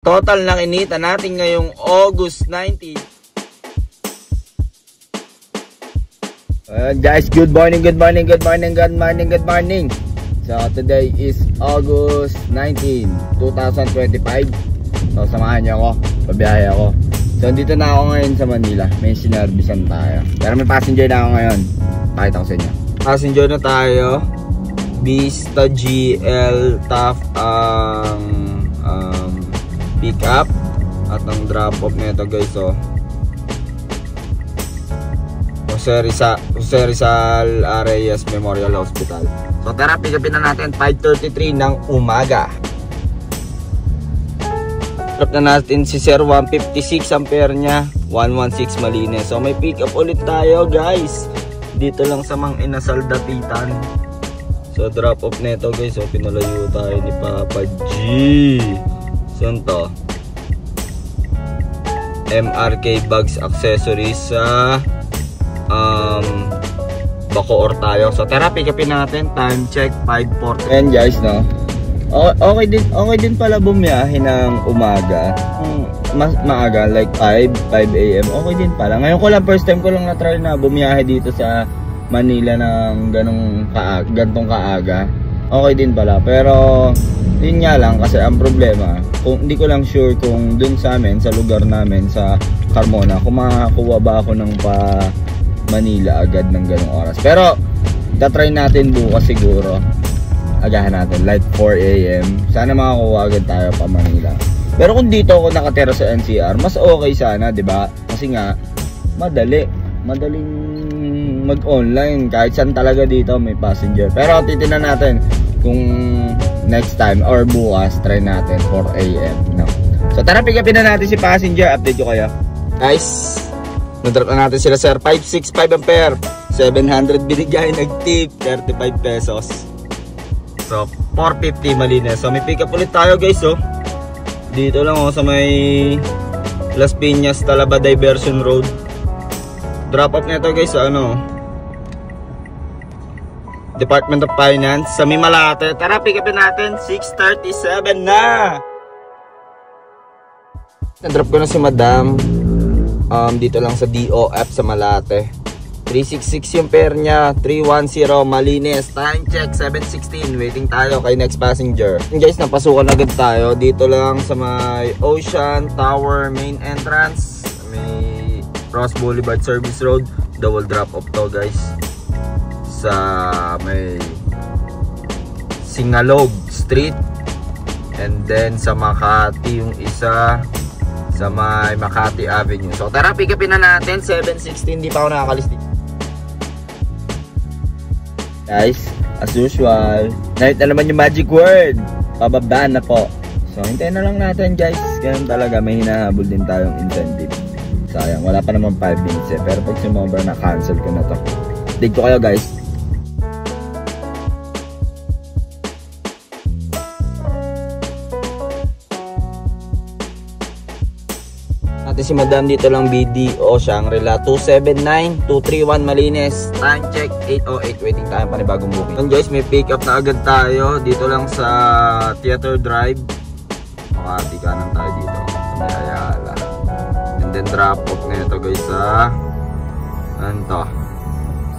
Total na kinita natin ngayong August 19. Guys, good morning. So today is August 19, 2025. So samahan niyo ako, pabiyahe ako. So dito na ako ngayon sa Manila. May sinervisan tayo. Pero may passenger na ako ngayon. Pakita ko sa inyo. Passenger na tayo. Vista GL TAF ang pick up at ang drop off nito guys. So Jose Rizal Reyes Memorial Hospital. So tara, pick upin na natin 5:33 ng umaga. Drop na natin si Sir 156 ampere nya, 116 malinis. So may pick up ulit tayo guys. Dito lang sa Mang Inasal Dapitan. So drop off nito guys. So pinalayo tayo ni Papa G. Saan to? MRK Bags Accessories sa Bacoor tayo. So tara, pick upin natin. Time check 5:40. And guys, no, okay din pala bumiyahe ng umaga. Mas maaga, like 5 AM. Okay din pala. Ngayon ko lang, first time ko lang na-try na bumiyahe dito sa Manila ng gantong kaaga. Okay din pala. Pero yun nga lang, kasi ang problema, kung hindi ko lang sure kung dun sa amin, sa lugar namin, sa Carmona, kung makakuha ba ako ng pa Manila agad ng ganong oras. Pero tatry natin bukas siguro. Agahan natin like 4 AM. Sana makakuha agad tayo pa Manila. Pero kung dito ako nakatira sa NCR, mas okay sana, 'di ba? Kasi nga madaling mag-online kahit saan talaga dito may passenger. Pero titingnan natin kung next time or bukas try natin 4 AM, no. So tara, pick upin na natin si passenger. Update ko kayo. Guys, na-drop na natin sila Sir 565 ampere, 700 binigay, nag-tip 35 pesos. So 450 malinis. So may pick up ulit tayo guys. So dito lang sa may Las Piñas Talaba Diversion Road. Drop off nito guys sa Department of Finance sa Malate. Tara, pick upin natin 6:37 na. Na-drop ko na si Madam dito lang sa DOF sa Malate. 366 yung pair niya, 310 malinis. Time check 7:16. Waiting tayo kay next passenger. And guys, napasukan agad tayo dito lang sa may Ocean Tower main entrance, may Ross Boulevard Service Road. Double drop off to guys sa may Singalog Street, and then sa Makati yung isa sa may Makati Avenue. So tara, pick upin na natin 7:16. Di pa ako nakakalis dito guys, as usual, night na naman yung magic word, pababa na po. So hintayin na lang natin guys. Ganun talaga, may hinahabol din tayong incentive. Sayang, wala pa naman 5 minutes eh. Pero pag sumobra na, cancel ko na to. Dig ko kayo guys. Natin si Madam dito lang BDO Shangri-La 279-231 malinis. Time check 8:08. Waiting tayo panibagong booking. And guys, may pick up na agad tayo dito lang sa Theater Drive. Makati kanan tayo dito sa may Ayala. And then drop off na ito guys sa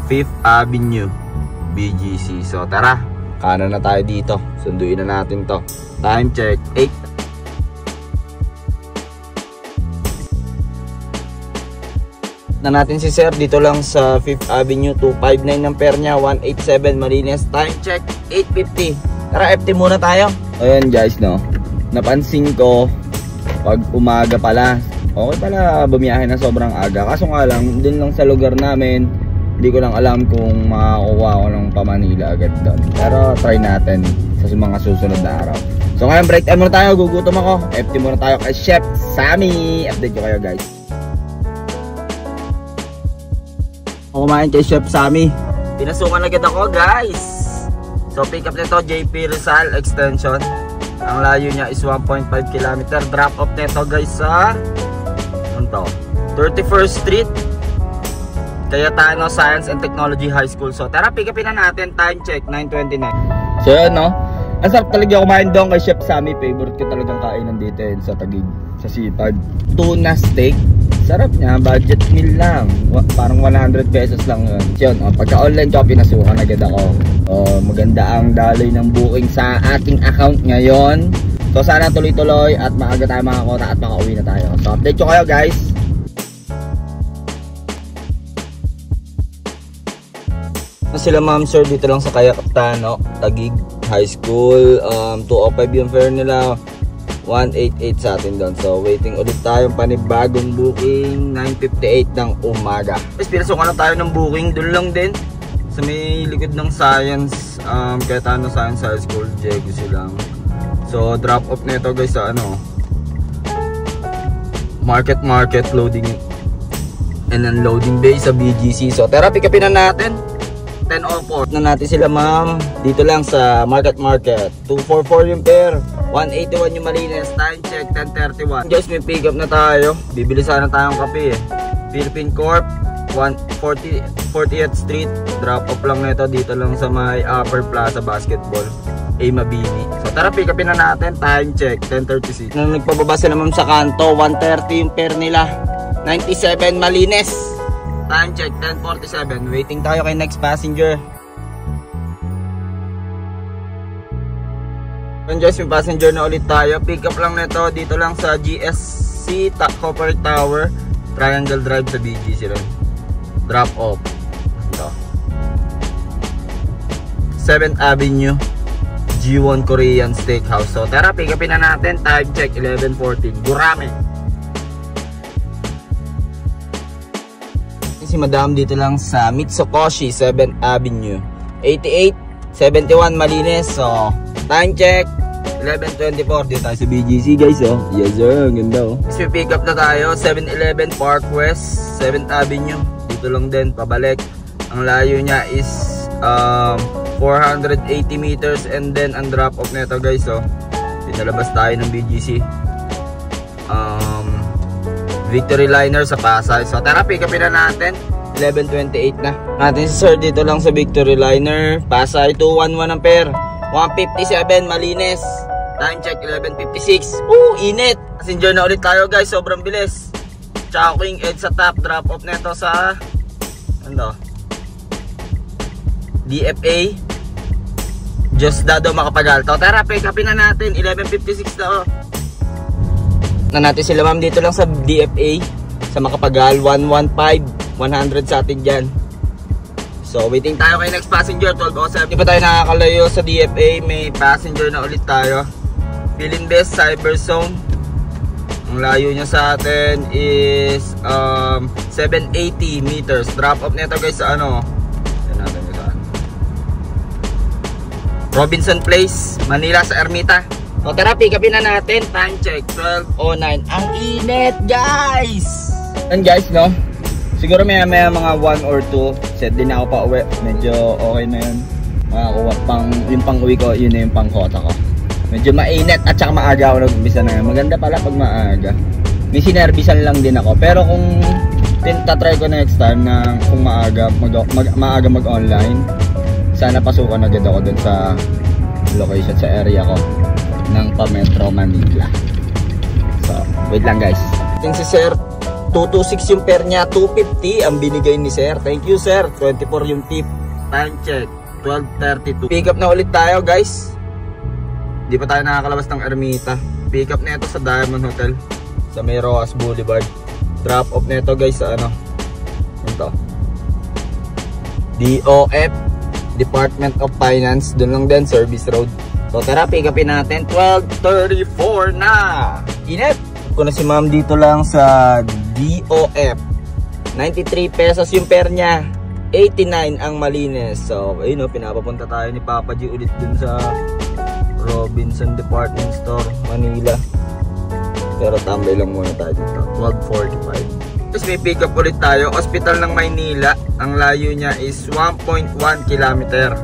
5th Avenue BGC. So tara, kanan na tayo dito. Sunduin na natin to. Time check 8. Na natin si Sir dito lang sa 5th Avenue, 259 ng pair niya, 187 malinis. Time check 8:50. Tara, FT muna tayo. Ayan guys, no, napansin ko pag umaga pala, okay pala bumiyahe na sobrang aga. Kaso nga lang, dun lang sa lugar namin, hindi ko lang alam kung makakuha ko ng pa-Manila agad doon. Pero try natin sa mga susunod na araw. So ngayon, break time muna tayo, gugutom ako. FT muna tayo kay Chef Sammy. Update ko kayo guys. Kumain kay Chef Sammy. Pinasukan agad ako guys. So pick up nito JP Rizal Extension. Ang layo niya is 1.5 km. Drop off nito guys sa 31st Street, Cayetano Science and Technology High School. So tara, pick upin na natin. Time check 9:29. So yun, no, Ang sarap talaga kumain doon kay Chef Sammy. Favorite ko talagang kainan dito sa Taguig, sa Sipag. Tuna steak. Sarap niya, budget meal lang. Parang 100 pesos lang yun. Pagka online ko, pinasukan agad ako. Maganda ang daloy ng booking sa ating account ngayon. So sana tuloy-tuloy at maaga tayo makakota at makauwi na tayo. So update ko kayo guys. Sila ma'am sir dito lang sa Kayakaptano, Taguig High School. 205 yung fare nila, 188 sa atin doon. So waiting ulit tayong panibagong booking, 9:58 ng umaga. Pinasokan na tayo ng booking, doon lang din sa may likod ng Science, Cayetano Science High School, Diego silang. So drop off nito guys sa Market loading and unloading bay sa BGC. So tara, pick upin na natin 10:04 na natin sila ma'am dito lang sa Market. 244 yung pair, 181 yung malinis. Time check 10:31. Guys, may pick up na tayo. Bibili sana tayong kape Philippine Corp, 40th Street. Drop off lang nito dito lang sa may Upper Plaza Basketball, Mabini. So tara, pick upin na natin. Time check 10:36. Nung nagpababa sila ma'am sa kanto, 130 yung pair nila, 97 malinis. Time check 10:47. Waiting tayo kay next passenger. And guys, may passenger na ulit tayo. Pick up lang nito dito lang sa GSC Corporate Tower, Triangle Drive sa BGC rin. Drop off ito, 7th Avenue, G1 Korean Steakhouse. So tara, pick upin na natin. Time check 11:14. Gurame. Si Madam dito lang sa Mitsukoshi 7th Avenue, 8871 malinis. So time check 11:24. Dito tayo sa BGC guys. Yes sir, ang ganda So pick up na tayo 7-Eleven Park West 7th Avenue. Dito lang din pabalik. Ang layo niya is 480 meters. And then ang drop off nito guys, pinalabas tayo ng BGC Victory Liner sa Pasay. So tara, pick upin na natin. 11:28 na. Natin si sir dito lang sa Victory Liner, Pasay. 211 ang pair, 157 malinis. Time check 11:56. Init. Passenger na ulit tayo guys, sobrang bilis. Chowking edge sa top. Drop off nito sa DFA Diosdado Makapagalto. Tara, pick upin na natin. 11:56 na na natin sila ma'am dito lang sa DFA sa Makapagal. 115 sa atin dyan. So waiting tayo kay next passenger. 12:07. Di pa tayo nakakalayo sa DFA. May passenger na ulit tayo. Philinvest Cyberzone. Ang layo niya sa atin is 780 meters. Drop off nito guys sa Robinson Place, Manila sa Ermita. O tara, pick upin na natin. Time check 12:09. Ang init guys. And guys siguro may mga 1 or 2 set din ako pa uwi. Medyo okay na yun. Makakuha yung pang uwi ko, yun na yung pang kota ko. Medyo mainit at saka maaga ako nag-umpisa na yun. Maganda pala pag maaga. May sinervisan lang din ako. Pero kung tatry ko next time na kung maaga mag-online, sana pasukan agad ako dun sa location sa area ko ng Metro Manila. So, wait lang guys. Yung si sir, 226 yung pair niya, 250 ang binigay ni sir. Thank you sir. 24 yung tip. Time check 12:32. Pick up na ulit tayo guys. Di pa tayo nakakalabas ng Ermita. Pick up na ito sa Diamond Hotel sa may Rojas Boulevard. Drop off na ito guys sa DOF, Department of Finance. Doon lang din, Service Road. So tara, pick upin natin. 12:34 na. Init. Kung na si ma'am dito lang sa DOF, 93 pesos yung pair niya, 89 ang malinis. So ayun pinapapunta tayo ni Papa G ulit dun sa Robinson Department Store, Manila. Pero tambay lang muna tayo dito. 12:45. Tapos may pick up ulit tayo. Hospital ng Maynila. Ang layo niya is 1.1 kilometer.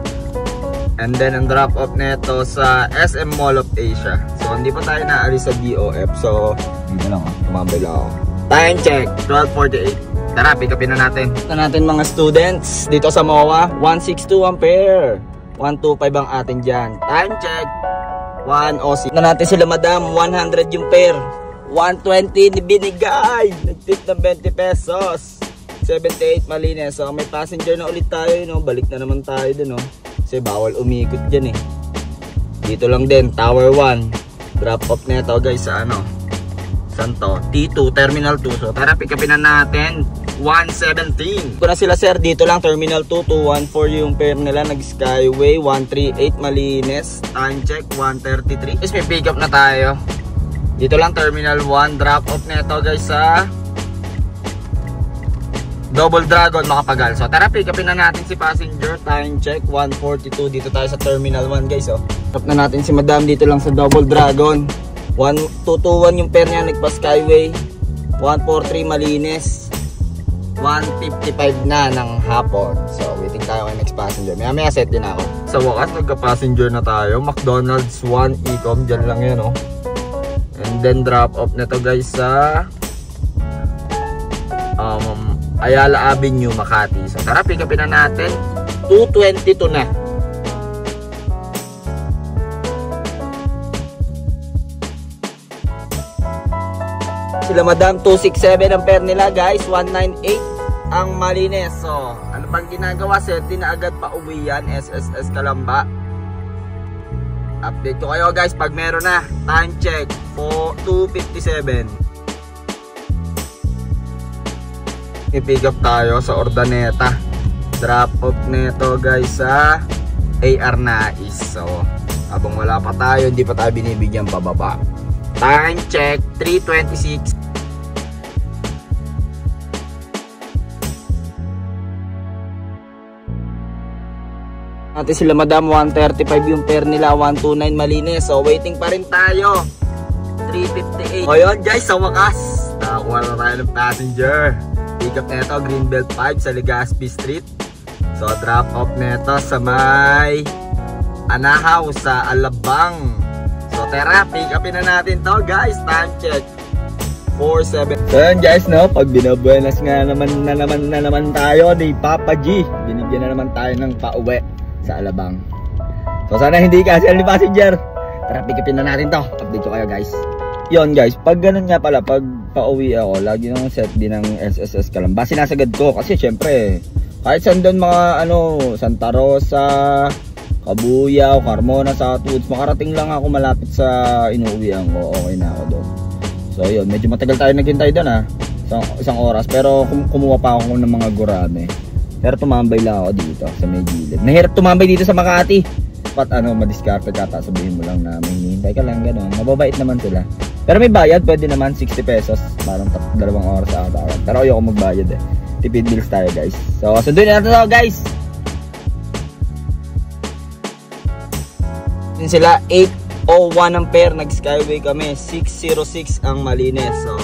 And then ang drop off nito sa SM Mall of Asia. So hindi pa tayo naalis sa DOF. So dito lang tumambay lang ako. Time check 12:48. Tara, pick upin na natin. Ito natin mga students dito sa MOA. 162 ang pair, 125 ang atin dyan. Time check. 106. Na natin sila madam. 100 yung pair. 120 ni binigay. Nagtip ng 20 pesos. 78 malinis. So may passenger na ulit tayo. No? Balik na naman tayo dun. No? Kasi bawal umikot dyan eh. Dito lang din. Tower 1. Drop off na ito guys sa ano. Santo. T2. Terminal 2. So tara pick upin na natin. 117. Kung na sila sir, dito lang Terminal 2 214 yung pair nila, nag Skyway 138 malinis. Time check 133. Is may pick up na tayo. Dito lang Terminal 1, drop off na ito guys sa Double Dragon Makapagal. So tara pick upin na natin si passenger. Time check 142. Dito tayo sa Terminal 1 guys. Oh. Pick up na natin si madam dito lang sa Double Dragon. 1221 yung pair niya, nagpa Skyway 143 malinis. 1:55 na ng hapon. So, waiting tayo kay next passenger. Maya set din ako. Sa wakas, nagka-passenger na tayo. McDonald's 1 Ecom. Diyan lang yan, oh. And then, drop off na to guys sa Ayala Avenue, Makati. So, tara, pick upin na natin. 2:22 na. Sila madam 267 ang pair nila guys, 198 ang malinis. So ano bang ginagawa? Set din na agad pa uwi yan. SSS Kalamba. Update ko kayo guys pag meron na. Time check 2:57. I-pick up tayo sa Ordaneta. Drop off nito guys sa AR Nais. So habang wala pa tayo, hindi pa tayo binibigyan pababa. Time check 3:26. Natin sila madam 135 yung pair nila, 129 malinis. So waiting pa rin tayo. 3:58. O yun guys, sa wakas nakakuha na tayo ng passenger. Pick up na ito, Greenbelt 5 sa Legazpi Street. So drop off na ito sa may Anahaw sa Alabang. So tara, pick upin na natin to guys. Time check 4:07. So yun guys, no, pag binabuenas nga naman tayo ni Papa G, binigyan na naman tayo ng pauwi sa Alabang. So sana hindi kasi ni passenger. Tara, pick upin na natin to. Update ko kayo guys. Yon guys, pag ganun nga pala, pag pauwi ako, lagi nang set din ng SSS Kalamba. Sinasagad ko kasi syempre kahit saan doon mga Santa Rosa, Kabuyaw, Carmona, Southwoods, makarating lang ako malapit sa inuuwian ko, okay na ako doon. So yun, medyo matagal tayo naghintay doon ha, isang oras, pero kumuha pa ako ng mga gurame. Pero tumambay lang ako dito sa may gilid. Nahirap tumambay dito sa Makati. Pat madiskarte ka, sabihin mo lang na may hinihintay ka lang, gano'n. Mababait naman sila. Pero may bayad, pwede naman 60 pesos. Parang 2 oras sa tawag. Pero ayoko magbayad eh. Tipid bills tayo guys. So sunduin na natin ito guys. Yun sila 8:01 ang pair, nag Skyway kami. 6:06 ang malinis. So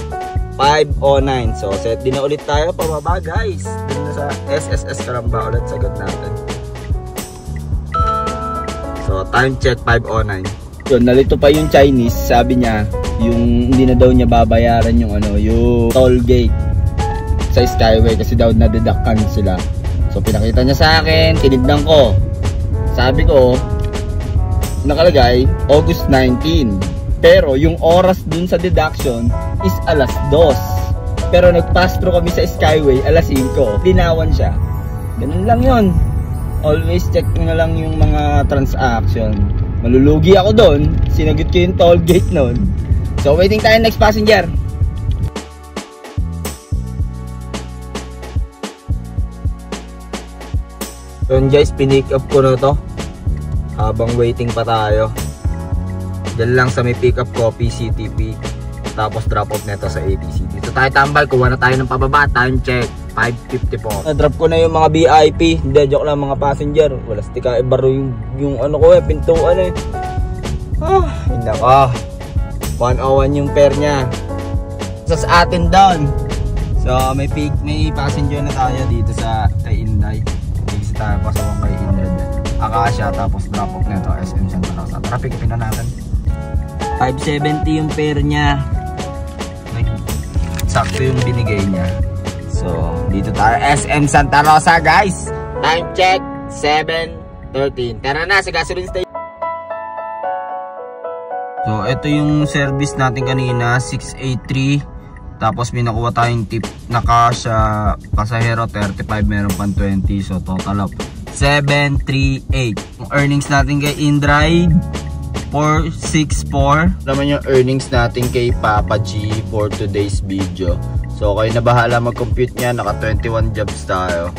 5:09. So set din na ulit tayo pababa guys. Dun na sa SSS Kalamba ulit, sagot natin. So time check 5:09. So nalito pa yung Chinese, sabi niya yung hindi na daw niya babayaran yung yung toll gate sa Skyway kasi daw nadedakkan sila. So pinakita niya sa akin, tinignan ko. Sabi ko, nakalagay August 19. Pero yung oras dun sa deduction is alas 2. Pero nag-pass through kami sa Skyway alas 5. Dinawan siya. Ganun lang yun. Always check na lang yung mga transaction. Malulugi ako doon. Sinagot ko yung toll gate nun. So waiting tayo next passenger. So guys, pinick up ko na to habang waiting pa tayo. Diyan lang sa may pick up ko, PCTP. Tapos drop off nito sa ATC. Dito tayo tambay, kuha na tayo ng pababa. Time check 5:54. Na-drop ko na yung mga VIP. Hindi, joke lang mga passenger. Wala stika, ibaro yung pintuan eh. Hindi ka. 101 yung pair niya. Sa atin down. So may passenger na tayo dito sa kay Inday. Dito tayo pa sa kay Inday. Akasha, tapos drop off nito SM Santa Rosa. Tara, pick upin na natin. 570 yung pair niya. Sakto yung binigay niya. So dito tayo SM Santa Rosa guys. Time check 7:50. 13. Tara na sa gasoline station. So, ito yung service natin kanina, 683. Tapos may nakuha tayong tip na kasya pasahero 35, meron pang 20. So, total of 738. Yung earnings natin kay InDrive 464. Naman yung earnings natin kay Papa G for today's video. So, kayo na bahala mag-compute niya. Naka 21 jobs tayo.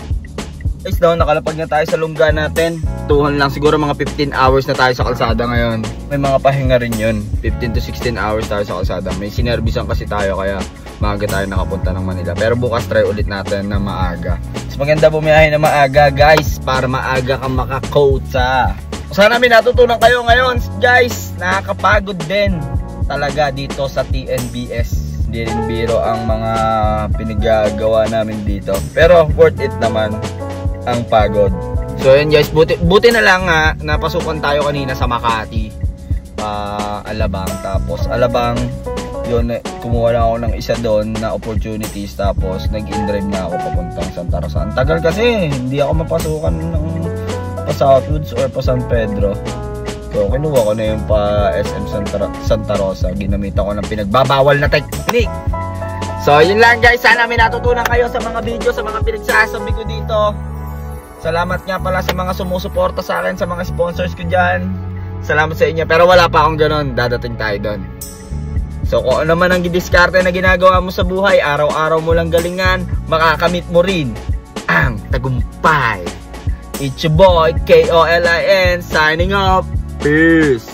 Guys, daw nakalapag na tayo sa lungga natin. Tuhan lang siguro mga 15 hours na tayo sa kalsada ngayon. May mga pahinga rin yun. 15 to 16 hours tayo sa kalsada. May sinervisan kasi tayo kaya maaga tayo nakapunta ng Manila. Pero bukas try ulit natin na maaga. Mas maganda bumiyahe na maaga guys para maaga kang makakota. Sana may natutunan kayo ngayon guys. Nakakapagod din talaga dito sa TNBS. Hindi rin biro ang mga pinagagawa namin dito. Pero worth it naman ang pagod. So yun guys, buti na lang nga napasukan tayo kanina sa Makati, Alabang. Tapos Alabang, yun, kumuha lang ako ng isa doon na opportunities. Tapos nag-in-drive na ako papuntang Santa Rosa. Ang tagal kasi, hindi ako mapasukan ng pa Southwoods or pa San Pedro. So kinuha ko na yung pa SM Santa Rosa. Ginamit ako ng pinagbabawal na technique. So yun lang guys, sana may natutunan kayo sa mga video, sa mga pinagsasabi ko dito. Salamat nga pala sa mga sumusuporta sa akin, sa mga sponsors ko dyan. Salamat sa inyo. Pero wala pa akong ganun. Dadating tayo doon. So kung ano man ang diskarte na ginagawa mo sa buhay, araw-araw mo lang galingan, makakamit mo rin ang tagumpay. It's your boy, KOLIN, signing off. Peace.